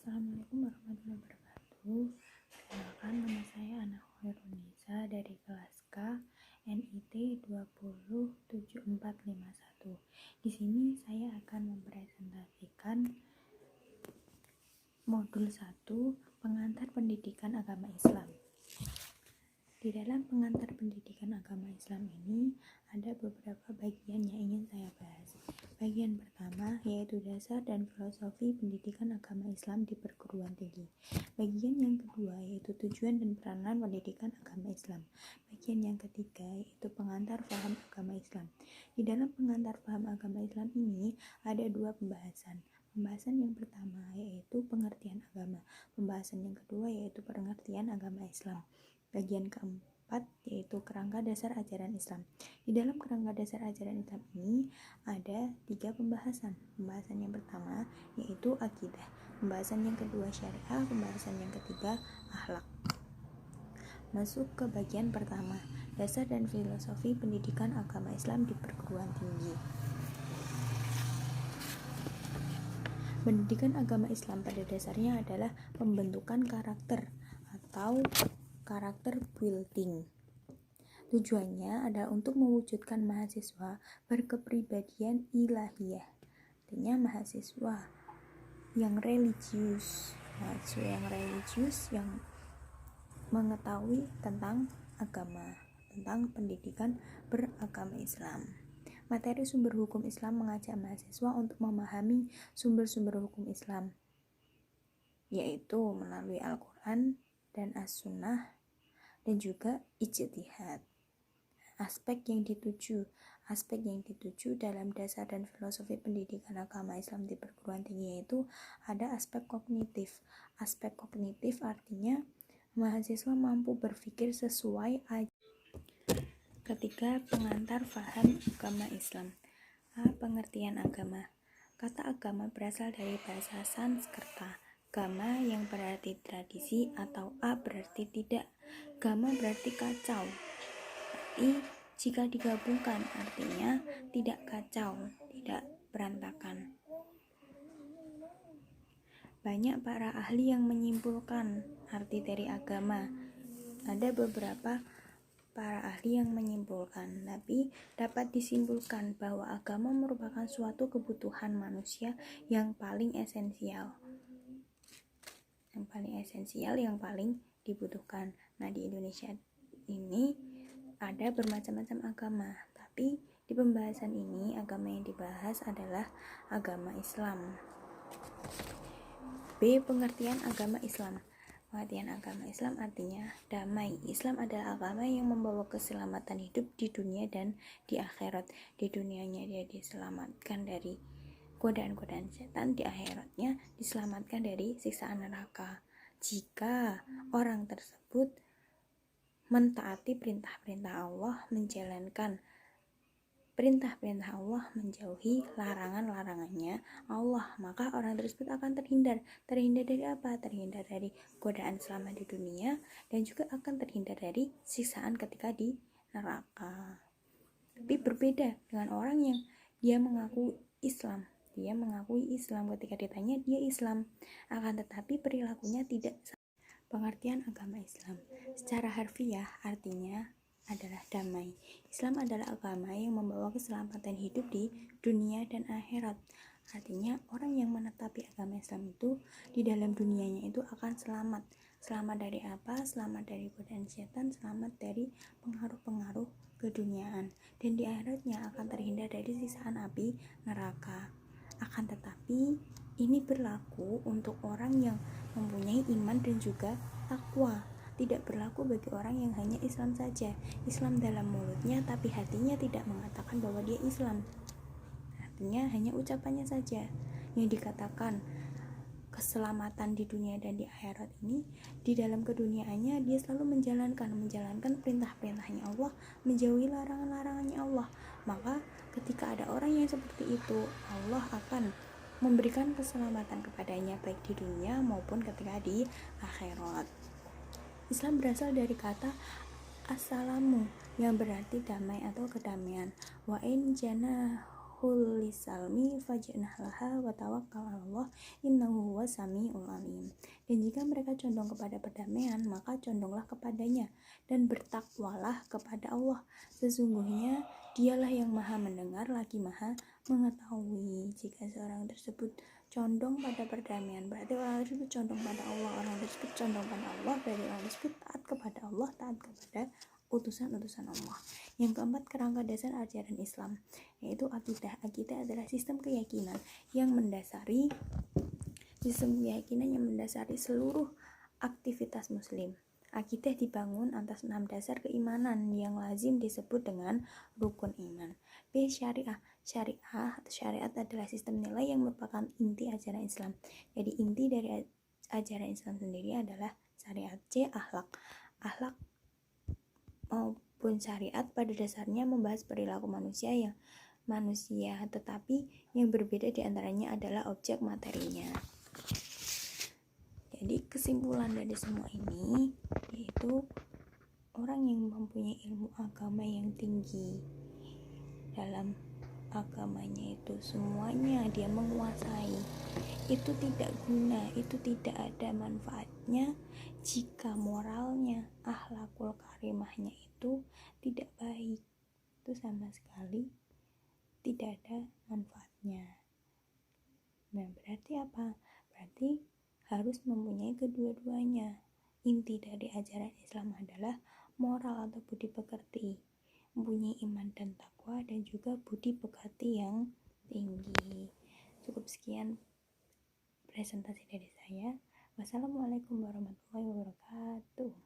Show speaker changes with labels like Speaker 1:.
Speaker 1: Assalamualaikum warahmatullahi wabarakatuh. Perkenalkan, nama saya Ana Khairunisa dari kelas K NIT 207451. Di sini saya akan mempresentasikan modul 1 pengantar pendidikan agama Islam. Di dalam pengantar pendidikan agama Islam ini ada beberapa bagian yang ingin saya bahas. Bagian pertama yaitu dasar dan filosofi pendidikan agama Islam di perguruan tinggi. Bagian yang kedua yaitu tujuan dan peranan pendidikan agama Islam. Bagian yang ketiga yaitu pengantar paham agama Islam. Di dalam pengantar paham agama Islam ini ada dua pembahasan. Pembahasan yang pertama yaitu pengertian agama. Pembahasan yang kedua yaitu pengertian agama Islam. Bagian keempat yaitu kerangka dasar ajaran Islam. Di dalam kerangka dasar ajaran Islam ini ada 3 pembahasan. Pembahasan yang pertama yaitu akidah. Pembahasan yang kedua syariah. Pembahasan yang ketiga akhlak. Masuk ke bagian pertama, dasar dan filosofi pendidikan agama Islam di perguruan tinggi. Pendidikan agama Islam pada dasarnya adalah pembentukan karakter atau karakter building. Tujuannya adalah untuk mewujudkan mahasiswa berkepribadian ilahiyah. Artinya mahasiswa yang religius, yang mengetahui tentang agama, tentang pendidikan beragama Islam. Materi sumber hukum Islam mengajak mahasiswa untuk memahami sumber-sumber hukum Islam, yaitu melalui Al-Quran dan As-Sunnah dan juga ijtihad. Aspek yang dituju dalam dasar dan filosofi pendidikan agama Islam di perguruan tinggi yaitu ada aspek kognitif. Aspek kognitif artinya mahasiswa mampu berpikir sesuai ketika pengantar paham agama Islam. Pengertian agama. Kata agama berasal dari bahasa Sanskerta. Gama yang berarti tradisi atau A berarti tidak. Gama berarti kacau. Tapi jika digabungkan artinya tidak kacau, tidak berantakan. Banyak para ahli yang menyimpulkan arti dari agama. Ada beberapa para ahli yang menyimpulkan, tapi dapat disimpulkan bahwa agama merupakan suatu kebutuhan manusia yang paling esensial. Yang paling dibutuhkan. Nah, di Indonesia ini ada bermacam-macam agama, tapi di pembahasan ini agama yang dibahas adalah agama Islam. B. Pengertian agama Islam. Pengertian agama Islam artinya damai. Islam adalah agama yang membawa keselamatan hidup di dunia dan di akhirat. Di dunianya dia diselamatkan dari godaan-godaan setan, di akhiratnya diselamatkan dari siksaan neraka. Jika orang tersebut mentaati perintah-perintah Allah, menjalankan perintah-perintah Allah, menjauhi larangan-larangannya Allah, maka orang tersebut akan terhindar dari apa? Terhindar dari godaan selama di dunia dan juga akan terhindar dari siksaan ketika di neraka. Tapi berbeda dengan orang yang dia mengakui Islam ketika ditanya dia Islam, akan tetapi perilakunya tidak. Pengertian agama Islam secara harfiah artinya adalah damai. Islam adalah agama yang membawa keselamatan hidup di dunia dan akhirat. Artinya orang yang menetapi agama Islam itu di dalam dunianya itu akan selamat. Selamat dari apa? Selamat dari godaan setan, selamat dari pengaruh-pengaruh keduniaan, dan di akhiratnya akan terhindar dari siksaan api neraka. Akan tetapi ini berlaku untuk orang yang mempunyai iman dan juga takwa. Tidak berlaku bagi orang yang hanya Islam saja, Islam dalam mulutnya tapi hatinya tidak mengatakan bahwa dia Islam. Artinya hanya ucapannya saja yang dikatakan keselamatan di dunia dan di akhirat ini. Di dalam keduniaannya dia selalu menjalankan perintah-perintahnya Allah, menjauhi larangan-larangannya Allah. Maka ketika ada orang yang seperti itu, Allah akan memberikan keselamatan kepadanya baik di dunia maupun ketika di akhirat. Islam berasal dari kata assalamu yang berarti damai atau kedamaian. Wa in janahu lisalmi fajnah laha wa tawakkal 'alallah innahu huwas samiul alim. Dan jika mereka condong kepada perdamaian, maka condonglah kepadanya dan bertakwalah kepada Allah. Sesungguhnya Dialah yang Maha mendengar lagi Maha mengetahui. Jika seorang tersebut condong pada perdamaian, berarti orang tersebut condong pada Allah. Orang tersebut condong pada Allah, berarti orang tersebut taat kepada Allah, taat kepada utusan-utusan Allah. Yang keempat, kerangka dasar ajaran Islam, yaitu akidah. Akidah adalah sistem keyakinan yang mendasari seluruh aktivitas muslim. Akidah dibangun atas 6 dasar keimanan yang lazim disebut dengan rukun iman. B. Syariah. Syariat adalah sistem nilai yang merupakan inti ajaran Islam. Jadi inti dari ajaran Islam sendiri adalah syariat. C. Akhlak maupun syariat pada dasarnya membahas perilaku manusia, tetapi yang berbeda diantaranya adalah objek materinya. Jadi kesimpulan dari semua ini yaitu orang yang mempunyai ilmu agama yang tinggi, dalam agamanya itu semuanya dia menguasai, itu tidak guna, itu tidak ada manfaatnya jika moralnya, akhlakul karimahnya itu tidak baik. Itu sama sekali tidak ada manfaatnya. Nah, berarti apa? Berarti harus mempunyai kedua-duanya. Inti dari ajaran Islam adalah moral atau budi pekerti, mempunyai iman dan takwa, dan juga budi pekerti yang tinggi. Cukup sekian presentasi dari saya. Wassalamualaikum warahmatullahi wabarakatuh.